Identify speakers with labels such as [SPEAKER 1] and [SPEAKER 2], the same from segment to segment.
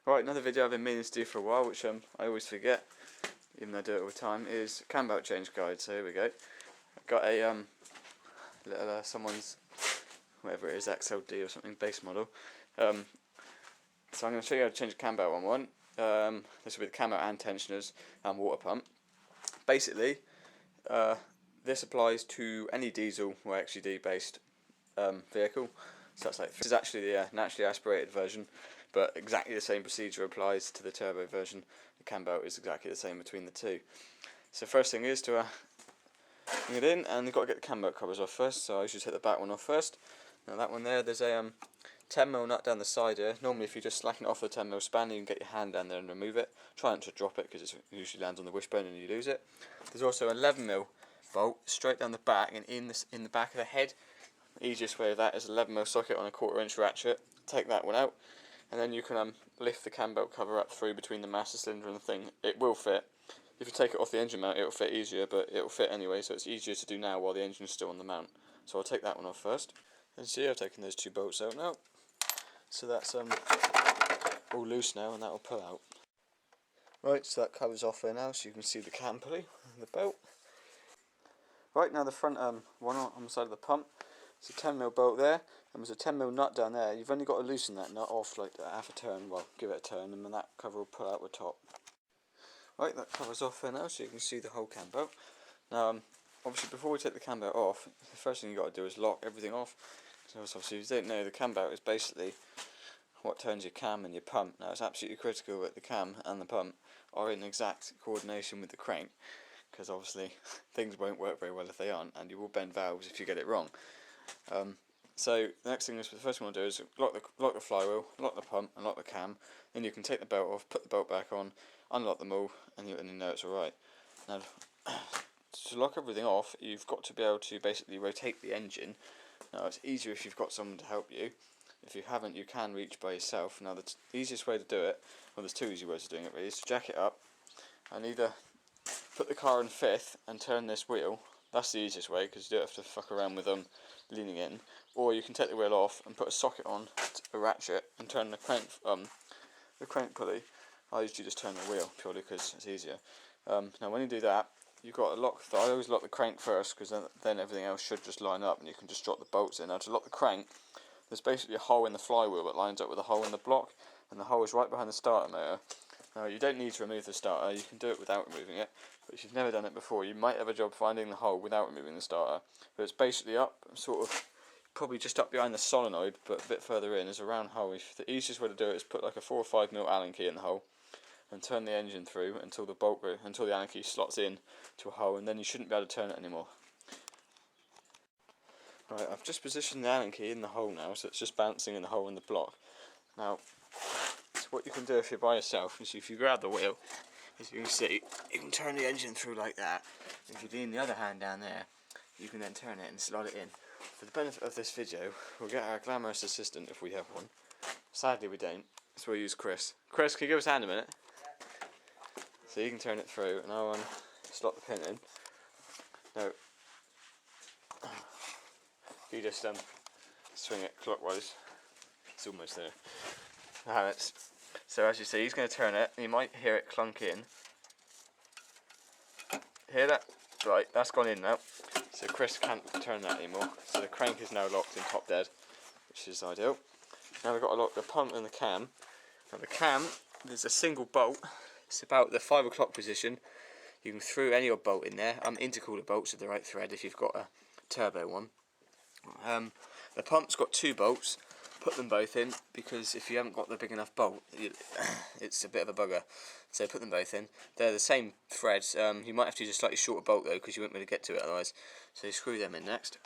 [SPEAKER 1] Right, another video I've been meaning to do for a while, which I always forget, even though I do it all the time, is cam belt change guide. So here we go. I've got a little someone's, whatever it is, XUD or something, base model. So I'm going to show you how to change a cam belt on one. This will be the cam belt and tensioners and water pump. Basically, this applies to any diesel or XUD based vehicle. So that's like, this is actually the naturally aspirated version, but exactly the same procedure applies to the turbo version. The cam belt is exactly the same between the two. So first thing is to bring it in, and you've got to get the cam belt covers off first. So I usually take the back one off first. Now that one there's a 10mm nut down the side here. Normally if you just slacken it off the 10mm span, you can get your hand down there and remove it. Try not to drop it because it usually lands on the wishbone and you lose it. There's also an 11mm bolt straight down the back and in the back of the head. The easiest way of that is an 11mm socket on a 1/4" ratchet. Take that one out, and then you can lift the cam belt cover up through between the master cylinder and the thing. It will fit. If you take it off the engine mount, it will fit easier, but it will fit anyway, so it's easier to do now while the engine is still on the mount. So I'll take that one off first. And see, I've taken those two bolts out now. So that's all loose now, and that will pull out. Right, so that cover's off there now, so you can see the cam pulley and the belt. Right, now the front one on the side of the pump. It's a 10mm bolt there, and there's a 10mm nut down there. You've only got to loosen that nut off like half a turn, well, give it a turn, and then that cover will pull out the top. Right, that cover's off there now, so you can see the whole cam belt. Now, obviously before we take the cam belt off, the first thing you've got to do is lock everything off. So obviously if you don't know, the cam belt is basically what turns your cam and your pump. Now it's absolutely critical that the cam and the pump are in exact coordination with the crank, because obviously things won't work very well if they aren't, and you will bend valves if you get it wrong. So the next thing is, the first thing we'll do is lock the flywheel, lock the pump and lock the cam. Then you can take the belt off, put the belt back on, unlock them all, and you know it's alright. Now to lock everything off, you've got to be able to basically rotate the engine. Now it's easier if you've got someone to help you. If you haven't, you can reach by yourself. Now the easiest way to do it, well there's two easy ways of doing it really, is to jack it up and either put the car in fifth and turn this wheel. That's the easiest way, because you don't have to fuck around with leaning in. Or you can take the wheel off and put a socket on a ratchet and turn the crank pulley. I usually just turn the wheel purely because it's easier. Now when you do that, you've got to lock. I always lock the crank first, because then everything else should just line up and you can just drop the bolts in. Now to lock the crank, there's basically a hole in the flywheel that lines up with a hole in the block, and the hole is right behind the starter motor. Now you don't need to remove the starter, you can do it without removing it, but if you've never done it before, you might have a job finding the hole without removing the starter. But it's basically up, sort of, probably just up behind the solenoid, but a bit further in is a round hole. The easiest way to do it is put like a 4 or 5mm Allen key in the hole, and turn the engine through until the Allen key slots in to a hole, and then you shouldn't be able to turn it anymore. Right, I've just positioned the Allen key in the hole now, so it's just bouncing in the hole in the block. Now, so what you can do if you're by yourself is, if you grab the wheel, as you can see, you can turn the engine through like that. If you lean the other hand down there, you can then turn it and slot it in. For the benefit of this video, we'll get our glamorous assistant if we have one. Sadly we don't, so we'll use Chris. Chris, can you give us a hand a minute? So you can turn it through, and I'll slot the pin in. Now, you just swing it clockwise. It's almost there. So as you see, he's going to turn it, and you might hear it clunk in. Hear that? Right, that's gone in now. So Chris can't turn that anymore. So the crank is now locked in top dead, which is ideal. Now we've got to lock the pump and the cam. Now the cam, there's a single bolt. It's about the 5 o'clock position. You can throw any old bolt in there. Intercooler bolts are the right thread if you've got a turbo one. The pump's got 2 bolts. Put them both in, because if you haven't got the big enough bolt, it's a bit of a bugger. So put them both in. They're the same threads. You might have to use a slightly shorter bolt though, because you won't be able to get to it otherwise. So you screw them in next.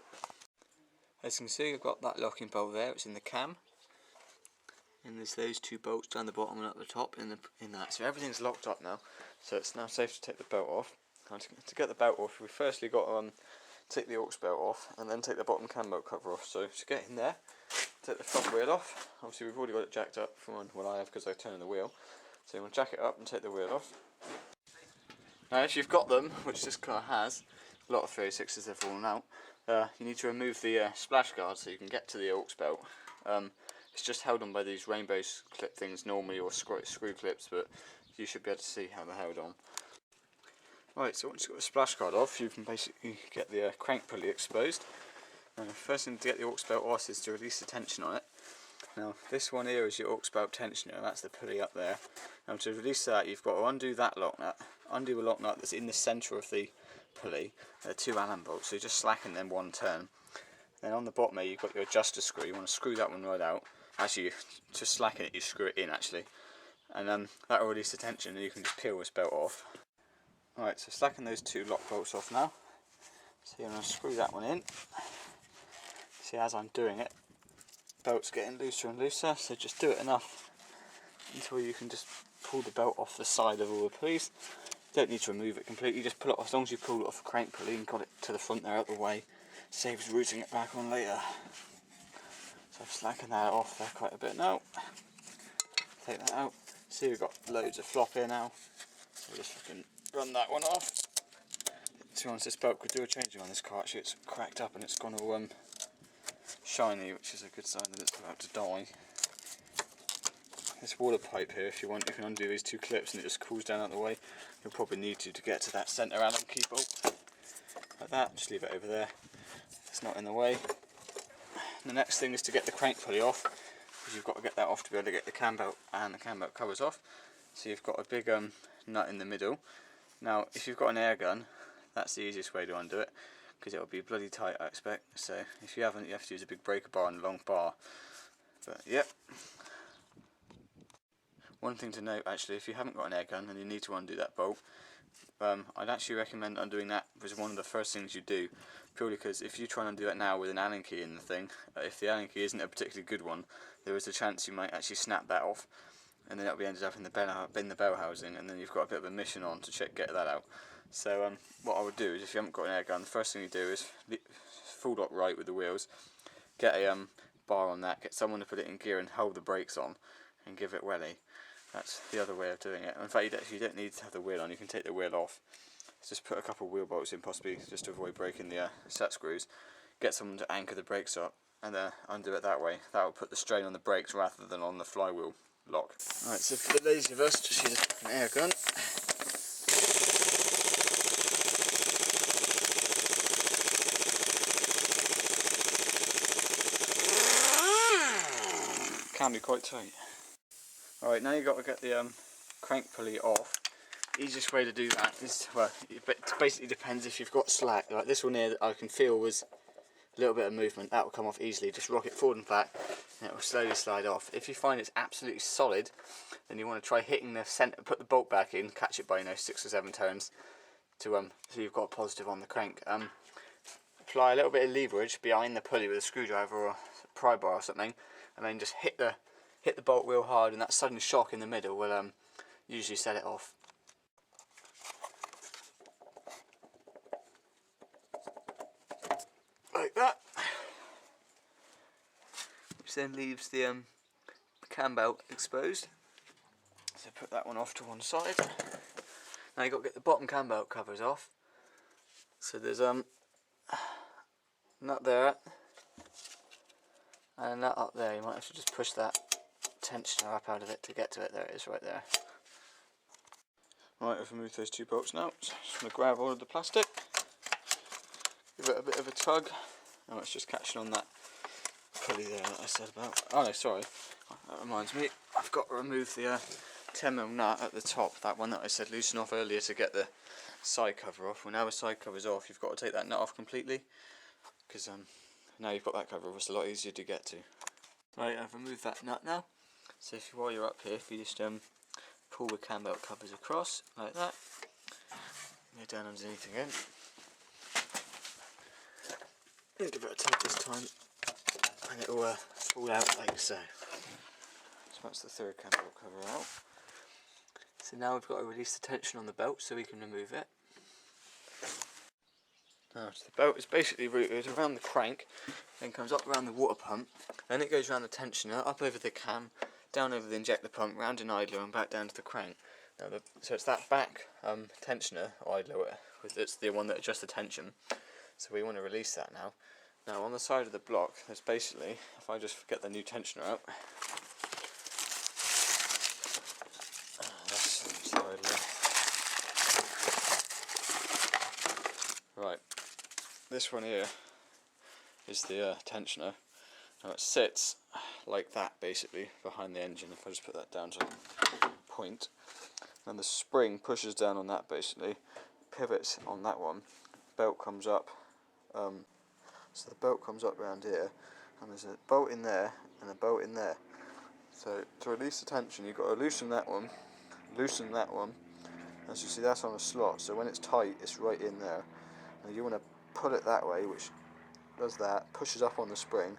[SPEAKER 1] As you can see, I've got that locking bolt there. It's in the cam, and there's those 2 bolts down the bottom and up the top in that. So everything's locked up now. So it's now safe to take the belt off. And to get the belt off, we firstly got to take the aux belt off, and then take the bottom cam belt cover off. So to get in there, take the front wheel off. Obviously we've already got it jacked up from what I have, because I turn the wheel. So you want to jack it up and take the wheel off. Now if you've got them, which this car has, a lot of 36s have fallen out, you need to remove the splash guard so you can get to the aux belt. It's It's just held on by these rainbow clip things normally, or screw clips, but you should be able to see how they're held on. Right, so once you've got the splash guard off, you can basically get the crank pulley exposed. First thing to get the aux belt off is to release the tension on it. Now this one here is your aux belt tensioner, and that's the pulley up there. Now to release that, you've got to undo that lock nut, undo the lock nut that's in the centre of the pulley. There are 2 Allen bolts, so you just slacken them 1 turn. Then on the bottom here you've got your adjuster screw. You want to screw that one right out. Actually, to slacken it, you screw it in actually, and that will release the tension, and you can just peel this belt off. Alright, so slacken those 2 lock bolts off now. So you're going to screw that one in. See, as I'm doing it, belt's getting looser and looser, so just do it enough until you can just pull the belt off the side of all the pulleys. You don't need to remove it completely, just pull it off. As long as you pull it off the crank pulley and got it to the front there out the way, saves routing it back on later. So I've slackened that off there quite a bit now. Take that out. See, we've got loads of flop here now, so just fucking run that one off. To be honest, this belt could do a changing on this car. Actually, it's cracked up and it's gone all shiny, which is a good sign that it's about to die. This water pipe here, if you want, you can undo these 2 clips and it just cools down out the way. You'll probably need to get to that centre Allen key bolt. Like that, just leave it over there. It's not in the way. The next thing is to get the crank pulley off, because you've got to get that off to be able to get the cam belt and the cam belt covers off. So you've got a big nut in the middle. Now, if you've got an air gun, that's the easiest way to undo it, because it'll be bloody tight, I expect. So if you haven't, you have to use a big breaker bar and a long bar. But yep. One thing to note actually, if you haven't got an air gun and you need to undo that bolt, I'd actually recommend undoing that as one of the first things you do, purely because if you try and undo it now with an Allen key in the thing, if the Allen key isn't a particularly good one, there is a chance you might actually snap that off, and then it'll be ended up in the bell housing, and then you've got a bit of a mission on to get that out. So what I would do is, if you haven't got an air gun, the first thing you do is full lock right with the wheels, get a bar on that, get someone to put it in gear and hold the brakes on, and give it welly. That's the other way of doing it. In fact, you don't need to have the wheel on, you can take the wheel off. Just put a couple of wheel bolts in, possibly just to avoid breaking the set screws. Get someone to anchor the brakes up and undo it that way. That will put the strain on the brakes rather than on the flywheel lock. Alright, so for the lazy of us, just use an air gun. Can be quite tight. Alright, now you've got to get the crank pulley off. Easiest way to do that is, well, it basically depends if you've got slack. Like this one here that I can feel was a little bit of movement, that will come off easily. Just rock it forward and back and it will slowly slide off. If you find it's absolutely solid, then you want to try hitting the centre, put the bolt back in, catch it by 6 or 7 turns to so you've got a positive on the crank. Apply a little bit of leverage behind the pulley with a screwdriver or a pry bar or something, and then just hit the bolt real hard, and that sudden shock in the middle will usually set it off. Like that. Which then leaves the cam belt exposed. So put that one off to one side. Now you've got to get the bottom cam belt covers off. So there's nut there and a nut up there. You might have to just push that tensioner up out of it to get to it. There it is, right there. Right, I've removed those 2 bolts now. So just going to grab all of the plastic, give it a bit of a tug. Now it's just catching on that pulley there that I said about. Oh no, sorry, that reminds me, I've got to remove the 10mm nut at the top, that one that I said loosen off earlier to get the side cover off. Well, now the side cover's off, you've got to take that nut off completely, because now you've got that cover off, it's a lot easier to get to. Right, I've removed that nut now. So while you're up here, if you just pull the cam belt covers across like that, go down underneath again, and give it a tug this time, and it will fall out like so. So that's the 3rd cam belt cover out. So now we've got to release the tension on the belt so we can remove it. Now, so the belt is basically routed around the crank, then comes up around the water pump, then it goes around the tensioner, up over the cam, down over the injector pump, round an idler and back down to the crank. Now so it's that back tensioner, or idler, it's the one that adjusts the tension. So we want to release that now. Now on the side of the block, there's basically, if I just get the new tensioner out, right, this one here is the tensioner. Now it sits like that basically behind the engine. If I just put that down to a point, and the spring pushes down on that basically, pivots on that one, belt comes up, so the belt comes up around here, and there's a bolt in there and a bolt in there. So to release the tension, you've got to loosen that one, as you see that's on a slot, so when it's tight it's right in there. Now you want to pull it that way, which does that, pushes up on the spring,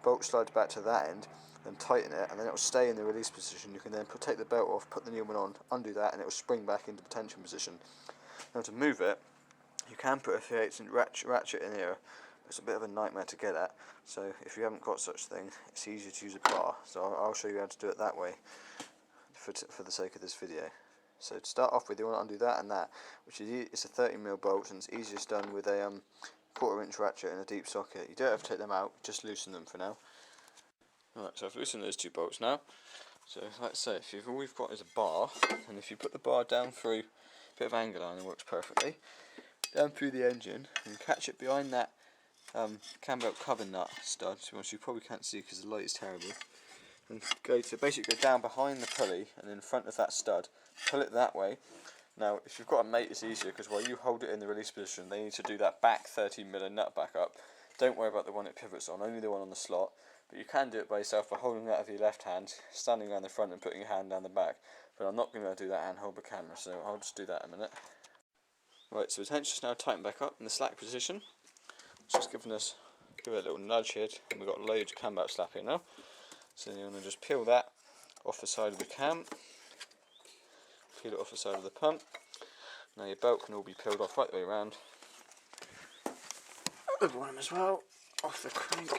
[SPEAKER 1] bolt slides back to that end, then tighten it, and then it will stay in the release position. You can then take the belt off, put the new one on, undo that, and it will spring back into tension position. Now to move it, you can put a 3/8 inch ratchet in here. It's a bit of a nightmare to get at, so if you haven't got such thing, it's easier to use a bar. So I'll show you how to do it that way for the sake of this video. So to start off with, you want to undo that and that, which is it's a 30mm bolt, and it's easiest done with a 1/4 inch ratchet in a deep socket. You don't have to take them out, just loosen them for now. Alright, so I've loosened those two bolts now. So let's say if all we've got is a bar, and if you put the bar down through a bit of angle line, it works perfectly, down through the engine, and catch it behind that cam belt cover nut stud, which you probably can't see because the light is terrible, and basically go down behind the pulley and in front of that stud, pull it that way. Now if you've got a mate, it's easier because while you hold it in the release position, they need to do that back 13mm nut back up. Don't worry about the one it pivots on, only the one on the slot, but you can do it by yourself by holding that with your left hand, standing around the front and putting your hand down the back, but I'm not going to do that and hold the camera, so I'll just do that in a minute. Right, so the tension's now tightened back up in the slack position. It's just give it a little nudge here, and we've got loads of cam belt slap here now. So you want to just peel that off the side of the cam, peel it off the side of the pump. Now your belt can all be peeled off right the way around. The bottom as well, off the crank.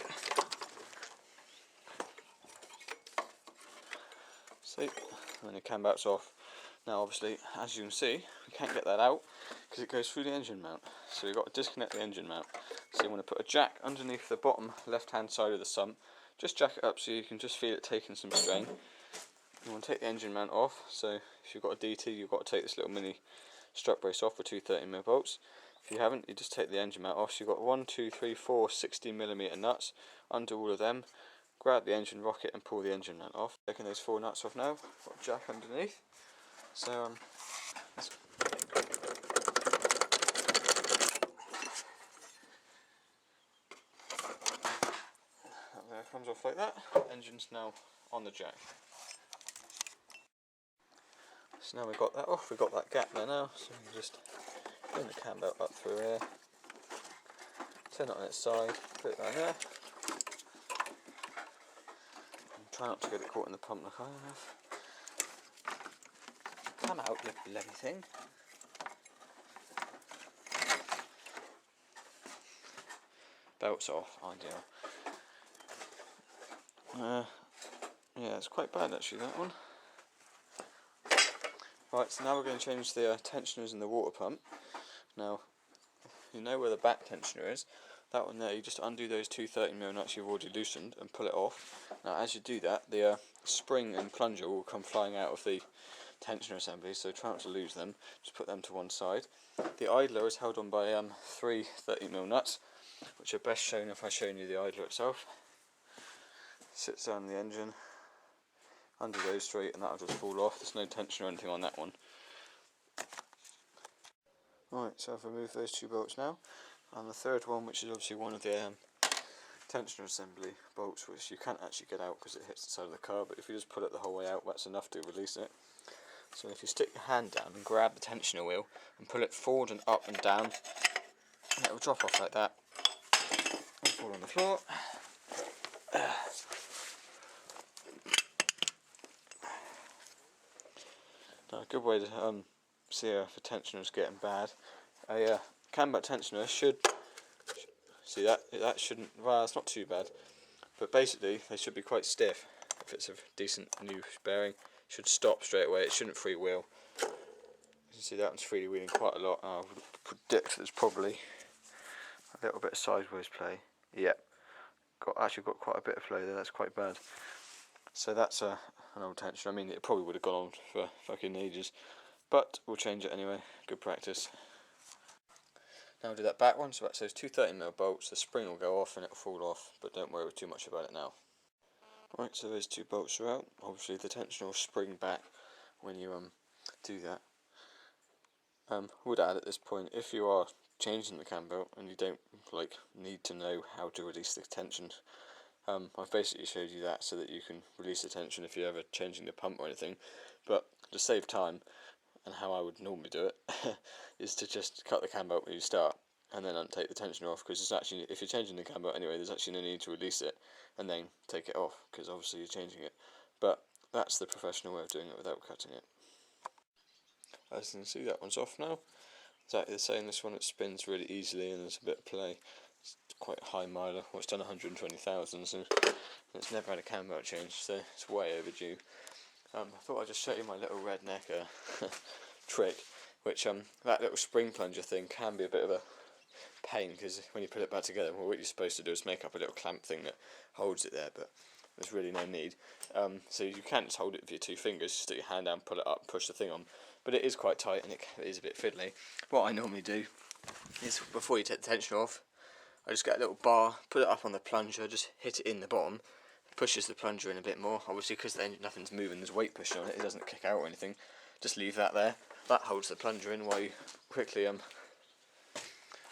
[SPEAKER 1] See, and then the cam belt's off. Now obviously, as you can see, we can't get that out because it goes through the engine mount. So you've got to disconnect the engine mount. So you want to put a jack underneath the bottom left hand side of the sump. Just jack it up so you can just feel it taking some strain. You want to take the engine mount off. So if you've got a DT, you've got to take this little mini strut brace off with two 30mm bolts. If you haven't, you just take the engine mount off. So you've got 1, 2, 3, 4 60mm nuts. Undo all of them. Grab the engine rocket and pull the engine mount off. Taking those 4 nuts off now. Got a jack underneath. So there comes off like that. Engine's now on the jack. So now we've got that off, we've got that gap there now, so we can just bring the cam belt up through here, turn it on its side, put it down there, and try not to get it caught in the pump like I have. Come out, you bloody thing. Belt's off, ideal. Yeah, it's quite bad actually, that one. Right, so now we're going to change the tensioners in the water pump. Now, you know where the back tensioner is. That one there, you just undo those two 30mm nuts you've already loosened and pull it off. Now as you do that, the spring and plunger will come flying out of the tensioner assembly, so try not to lose them. Just put them to one side. The idler is held on by 3 30mm nuts, which are best shown if I've shown you the idler itself. Sits down in the engine, undo those 3, and that'll just fall off. There's no tension or anything on that one. Right, so I've removed those 2 bolts now, and the third one, which is obviously one of the tensioner assembly bolts, which you can't actually get out because it hits the side of the car, but if you just pull it the whole way out, that's enough to release it. So if you stick your hand down and grab the tensioner wheel and pull it forward and up and down, and it will drop off like that and fall on the floor. Now, a good way to see if a tensioner is getting bad, a cam belt tensioner should, see that shouldn't, well, it's not too bad, but basically they should be quite stiff. If it's a decent new bearing, it should stop straight away, it shouldn't freewheel. You can see that one's freewheeling quite a lot. I would predict there's probably a little bit of sideways play. Yep, actually got quite a bit of flow there, that's quite bad. So that's an old tensioner. I mean, it probably would have gone on for fucking ages, but we'll change it anyway, good practice. Now we'll do that back one, so that's those two 30mm bolts, the spring will go off and it'll fall off, but don't worry too much about it now. Right, so those two bolts are out. Obviously the tensioner will spring back when you do that. Would add at this point, if you are changing the cam belt and you don't need to know how to release the tension, I've basically showed you that so that you can release the tension if you're ever changing the pump or anything. But to save time, and how I would normally do it, is to just cut the cam belt when you start and then untake the tensioner off, because it's actually, if you're changing the cam belt anyway, there's actually no need to release it and then take it off, because obviously you're changing it. But that's the professional way of doing it without cutting it. As you can see, that one's off now. Exactly the same, this one it spins really easily and there's a bit of play. It's quite a high miler, well, it's done 120,000, so it's never had a cam belt change, so it's way overdue. I thought I'd just show you my little redneck trick, which that little spring plunger thing can be a bit of a pain, because when you put it back together, well, what you're supposed to do is make up a little clamp thing that holds it there, but there's really no need. So you can't just hold it with your two fingers, just stick your hand down, pull it up, push the thing on, but it is quite tight and it is a bit fiddly. What I normally do is, before you take the tensioner off, I just get a little bar, put it up on the plunger, just hit it in the bottom, pushes the plunger in a bit more, obviously because then nothing's moving, there's weight pushing on it, it doesn't kick out or anything, just leave that there, that holds the plunger in while you quickly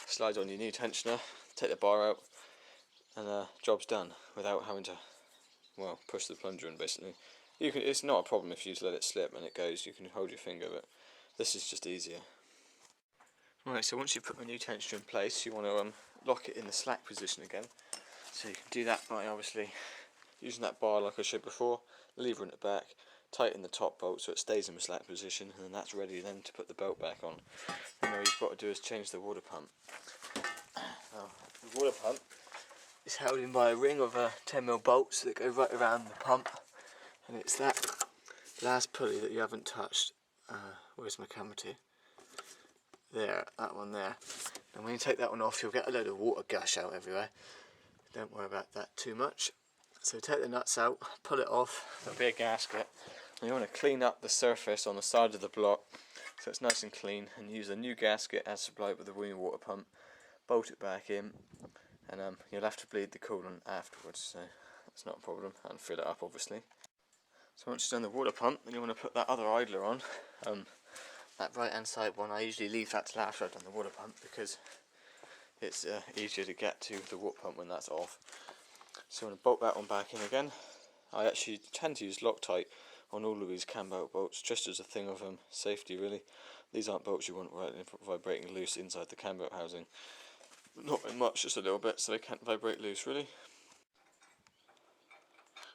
[SPEAKER 1] slide on your new tensioner, take the bar out, and job's done, without having to, well, push the plunger in basically. It's not a problem if you just let it slip and it goes, you can hold your finger, but this is just easier. Right, so once you've put the new tensioner in place, you want to lock it in the slack position again, so you can do that by obviously using that bar like I showed before, levering it back, tighten the top bolt so it stays in the slack position, and then that's ready then to put the belt back on. And all you've got to do is change the water pump. Now, the water pump is held in by a ring of 10mm bolts that go right around the pump, and it's that last pulley that you haven't touched. Where's my camera to? There, that one there. And when you take that one off, you'll get a load of water gush out everywhere. Don't worry about that too much. So take the nuts out, pull it off, there'll be a gasket, and you want to clean up the surface on the side of the block so it's nice and clean, and use a new gasket as supplied with the new water pump, bolt it back in, and you'll have to bleed the coolant afterwards, so that's not a problem, and fill it up obviously. So once you've done the water pump, then you want to put that other idler on, that right hand side one. I usually leave that till after I've done the water pump because it's easier to get to the water pump when that's off. So I'm going to bolt that one back in again. I actually tend to use Loctite on all of these cam belt bolts, just as a thing of safety really. These aren't bolts you want vibrating loose inside the cam belt housing. Not very much, just a little bit, so they can't vibrate loose really.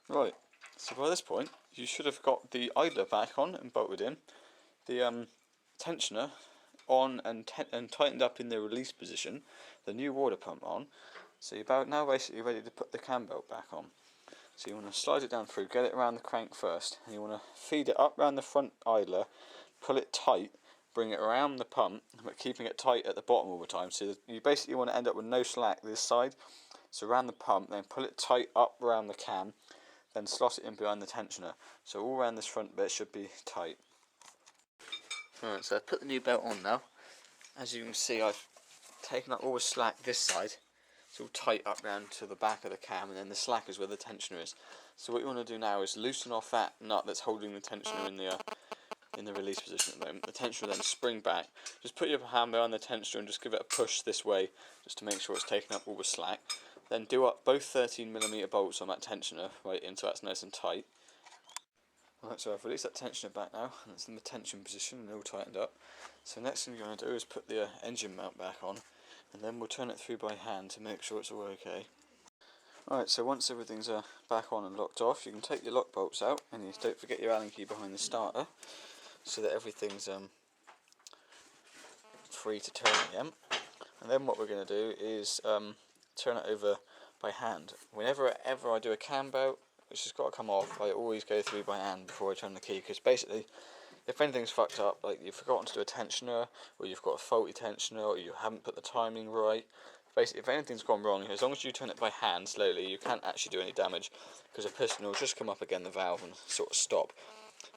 [SPEAKER 1] Right, so by this point you should have got the idler back on and bolted in, the tensioner on and tightened up in the release position, the new water pump on. So you're now basically ready to put the cam belt back on. So you want to slide it down through, get it around the crank first, and you want to feed it up around the front idler, pull it tight, bring it around the pump, but keeping it tight at the bottom all the time. So you basically want to end up with no slack this side. So around the pump, then pull it tight up around the cam, then slot it in behind the tensioner. So all around this front bit should be tight. Alright, so I've put the new belt on now. As you can see, I've taken up all the slack this side. It's all tight up round to the back of the cam, and then the slack is where the tensioner is. So what you want to do now is loosen off that nut that's holding the tensioner in the release position at the moment. The tensioner then spring back. Just put your hand behind the tensioner and just give it a push this way, just to make sure it's taking up all the slack. Then do up both 13mm bolts on that tensioner, right until that's nice and tight. Right, so I've released that tensioner back now, and it's in the tension position and all tightened up. So next thing you're going to do is put the engine mount back on, and then we'll turn it through by hand to make sure it's all okay. Alright, so once everything's back on and locked off, you can take your lock bolts out, and you don't forget your Allen key behind the starter, so that everything's free to turn again. And then what we're going to do is turn it over by hand. Whenever I do a cam belt, which has got to come off, I always go through by hand before I turn the key, because basically, if anything's fucked up, like you've forgotten to do a tensioner, or you've got a faulty tensioner, or you haven't put the timing right, basically if anything's gone wrong, as long as you turn it by hand slowly, you can't actually do any damage, because a piston will just come up against the valve and sort of stop.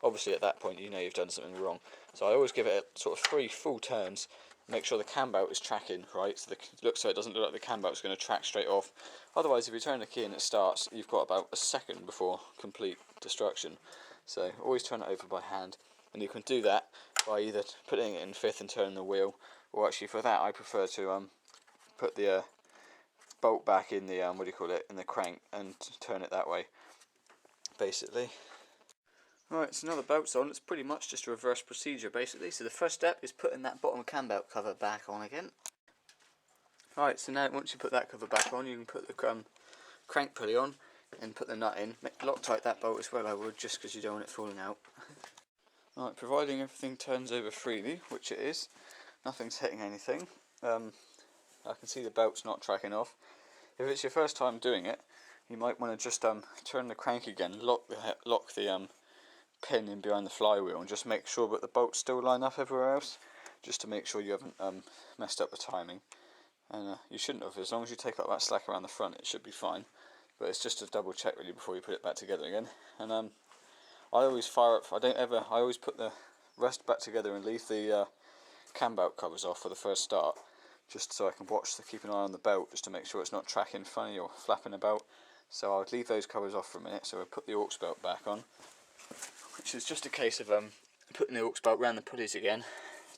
[SPEAKER 1] Obviously at that point you know you've done something wrong, so I always give it a sort of 3 full turns, make sure the cam belt is tracking right, so it doesn't look like the cam belt is going to track straight off. Otherwise, if you turn the key and it starts, you've got about a second before complete destruction. So always turn it over by hand, and you can do that by either putting it in fifth and turning the wheel, or actually for that I prefer to put the bolt back in the in the crank and turn it that way, basically. Right, so now the belt's on, it's pretty much just a reverse procedure basically. So the first step is putting that bottom cam belt cover back on again. Right, so now once you put that cover back on, you can put the crank pulley on and put the nut in. Loctite that bolt as well, I would, just because you don't want it falling out. Right, providing everything turns over freely, which it is, nothing's hitting anything. I can see the belt's not tracking off. If it's your first time doing it, you might want to just turn the crank again, lock the pin in behind the flywheel, and just make sure that the bolts still line up everywhere else, just to make sure you haven't messed up the timing. And you shouldn't have. As long as you take out that slack around the front, it should be fine. But it's just to double check really before you put it back together again. And I always fire up. I always put the rest back together and leave the cam belt covers off for the first start, just so I can keep an eye on the belt, just to make sure it's not tracking funny or flapping about. So I would leave those covers off for a minute. So I put the aux belt back on, which is just a case of putting the aux belt around the pulleys again,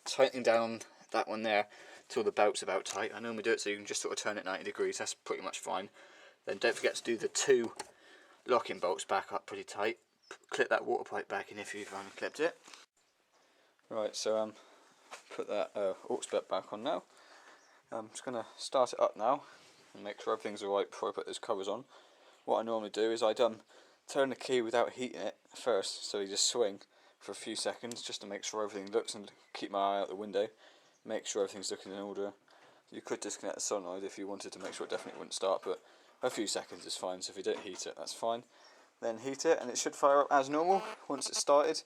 [SPEAKER 1] tightening down that one there till the belt's about tight. I normally do it so you can just sort of turn it 90 degrees, that's pretty much fine. Then don't forget to do the 2 locking bolts back up pretty tight. Clip that water pipe back in if you've unclipped it. Right, so put that aux belt back on now. I'm just going to start it up now and make sure everything's alright before I put those covers on. What I normally do is I turn the key without heating it first, so you just swing for a few seconds just to make sure everything looks, and keep my eye out the window, make sure everything's looking in order. You could disconnect the solenoid if you wanted to make sure it definitely wouldn't start, but a few seconds is fine, so if you don't heat it, that's fine. Then heat it and it should fire up as normal. Once it's started,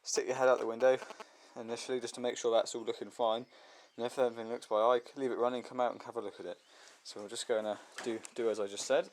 [SPEAKER 1] stick your head out the window initially just to make sure that's all looking fine, and if everything looks by eye, leave it running, come out and have a look at it. So we're just going to do as I just said.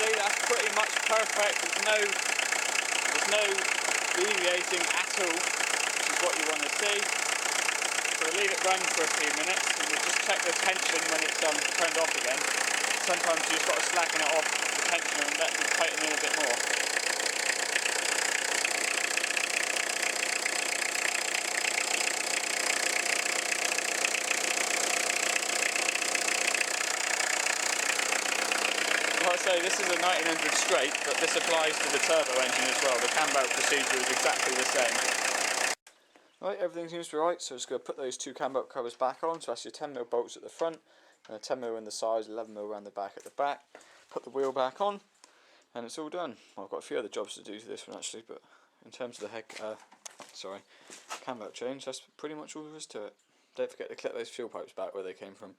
[SPEAKER 1] That's pretty much perfect. There's no deviating at all, which is what you want to see. So we'll leave it run for a few minutes and we'll just check the tension when it's turned off again. Sometimes you've just got to slacken it off the tension and let it tighten in a bit more. Like I say, this is a 1900 straight, but this applies to the turbo engine as well. The cam belt procedure is exactly the same. Right, everything seems to be right, so just going to put those 2 cam belt covers back on. So that's your 10mm bolts at the front, and a 10mm in the sides, 11mm around the back at the back. Put the wheel back on, and it's all done. Well, I've got a few other jobs to do to this one actually, but in terms of the cam belt change, that's pretty much all there is to it. Don't forget to clip those fuel pipes back where they came from.